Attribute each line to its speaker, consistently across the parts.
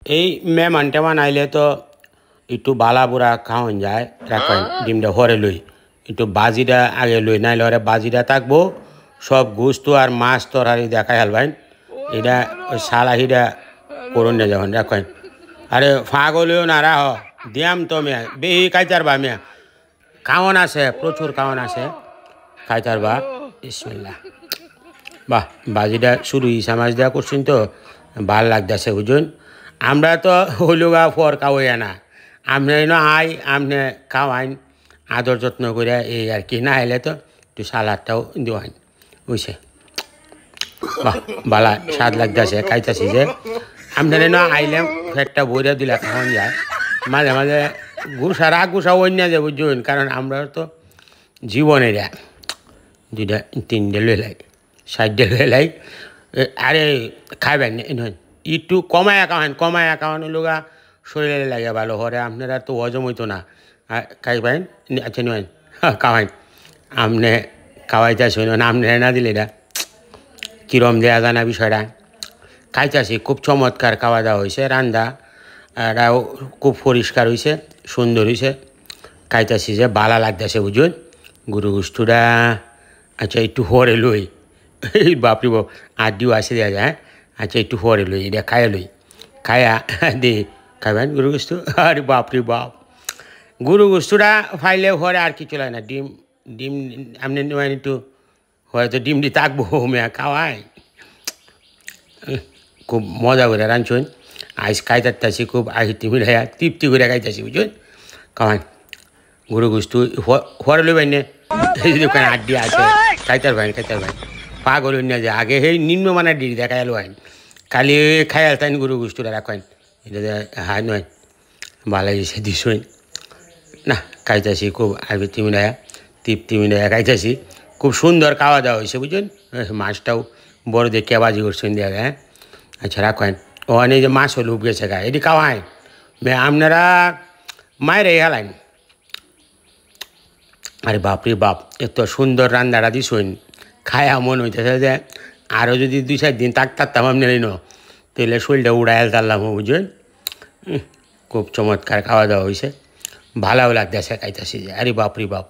Speaker 1: এই মেহমান টেমান আইলে তো একটু বালা বুড়া খাওয়ান যায় রাখেন ডিমটা হরে লই একটু বাজিটা আগে লই নাইলে হরে বাজিটা থাকবো সব গুস্তু আর মাছ তরকারি দেখাই হালবাইন এটা ওই সালাহিটা করুন না যখন রাখেন আরে ফাগলেও না রাহ দিয়াম তো মেয়া বেহি খাইতার বা মেয়া খাওয়ান আছে প্রচুর খাওয়ান আছে খাইতার বা বিসমিল্লাহ বাহ বাজিটা শুরু ইসা মাছ দেওয়া করছেন তো ভাল লাগতেছে বুঝুন আমরা তো হলুগা ফর খাওয়াই না আপনি আই আপনি খাওয়াইন আদর যত্ন করে এই আর কি না এলে তো একটু সালাদটাও দেওয়াইন বুঝছে বাহ বালা স্বাদ লাগতেছে খাইতেছি যে আপনার আইলে ফেটটা বইরা দিলে খাওয়ান যায় মাঝে মাঝে গুসা রাগ গুসা অন্য যে বুঝুন কারণ আমরা তো জীবনের দুইটা তিনটে লইলাই সাইডে লইলাই আরে খাইবেন একটু কমায়া খাওয়ানো লোকা শরীরে লাগে ভালো হরে আপনারা তো হজম হইতো না খাইবেন আচ্ছা নেন খাওয়াইন আপনি খাওয়াইতেছি না আপনি না দিলে এটা কিরম দেওয়া জানা বিষয়টা খাইতেছি খুব চমৎকার খাওয়া দাওয়া হয়েছে রান্নাটাও খুব পরিষ্কার হয়েছে সুন্দর হয়েছে খাইতেছি যে ভালো লাগতেছে বুঝুন গরু গুস্তুটা আচ্ছা একটু হরে লই এই বাপরি বাপ আড্ডিও আসে দেওয়া যায় আচ্ছা একটু হরে লই এটা খাইয়া লই খায়া দে খাইবেন গরু গুস্তু আরে বাপরি বাপ গরু গুস্তুটা ফাইলে হরে আর কিছু লাগে না ডিম ডিম আপনি একটু হয়তো ডিম দিয়ে থাকবো মেয়া খাওয়াই খুব মজা করে রাঁধছুন আইস খাইতাছি খুব আহিতি মিলে তৃপ্তি করে খাইতেছি বুঝুন খাওয়ান গরু গুস্তু হরে লইবেন না এই দোকানে আড্ডি আছে খাইতার ভাই পাগল না যে আগে সেই নিম্নমানের ডিড়ি দেখা এলো আইন কালি খাই আলতাইন গরু গুস্তুটা রাখেন এটা হাই নয় ভালো গেছে দিছুন না খাইতেছি খুব আবিতি মিলাইয়া তৃপ্তি মিলাইয়া খাইতেছি খুব সুন্দর খাওয়া দাওয়া হয়েছে বুঝুন মাছটাও বড় দিয়ে কেবাজি করছেন দিয়ে হ্যাঁ আচ্ছা রাখেন ওখানে যে মাছ হলুপ গেছে গায়ে এটি খাওয়াইন আপনারা মায়ের এই হালাইন আরে বাপরে বাপ এত সুন্দর রান্নাটা দিছুন খায়া মন হইতেছে যে আরও যদি 2-4 দিন থাকতাম আপনি তাহলে শরীরটা উড়াই তারলাম বুঝুন খুব চমৎকার খাওয়া দাওয়া হয়েছে ভালোও লাগতেছে খাইতেছি যে আরে বাপরে বাপ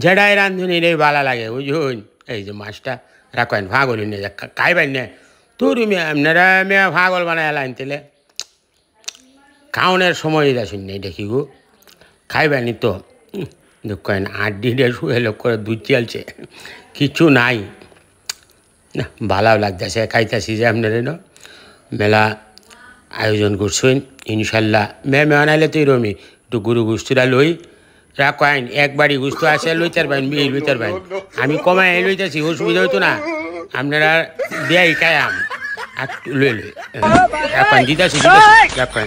Speaker 1: যেটাই রাঁধুন এটাই ভালো লাগে বুঝুন এই যে মাছটা রাখেন ভাগল নিয়ে যা খাইবেন না তোর আপনারা মেয়ে ভাগল বানায় লাইন তেলে খাওয়ানোর সময় যাচ্ছেন না দেখি গো খাইবেনি তো দেখেন আড্ডিটা শুয়ে লোক করে দুধ চলছে কিছু নাই না ভালো লাগতেছে খাইতেছি যে আপনারা মেলা আয়োজন করছেন ইনশাল্লাহ মেয়ে আনাইলে তো এরমই একটু গরু গুস্তুটা লই রাখেন একবারই গুস্তু আছে লইতার বাইন বিয়ে লইতার বাইন আমি কমাই লইতেছি অসুবিধা হইতো না আপনারা দেয় খায়াম আর লই এখন দিতেছি রাখেন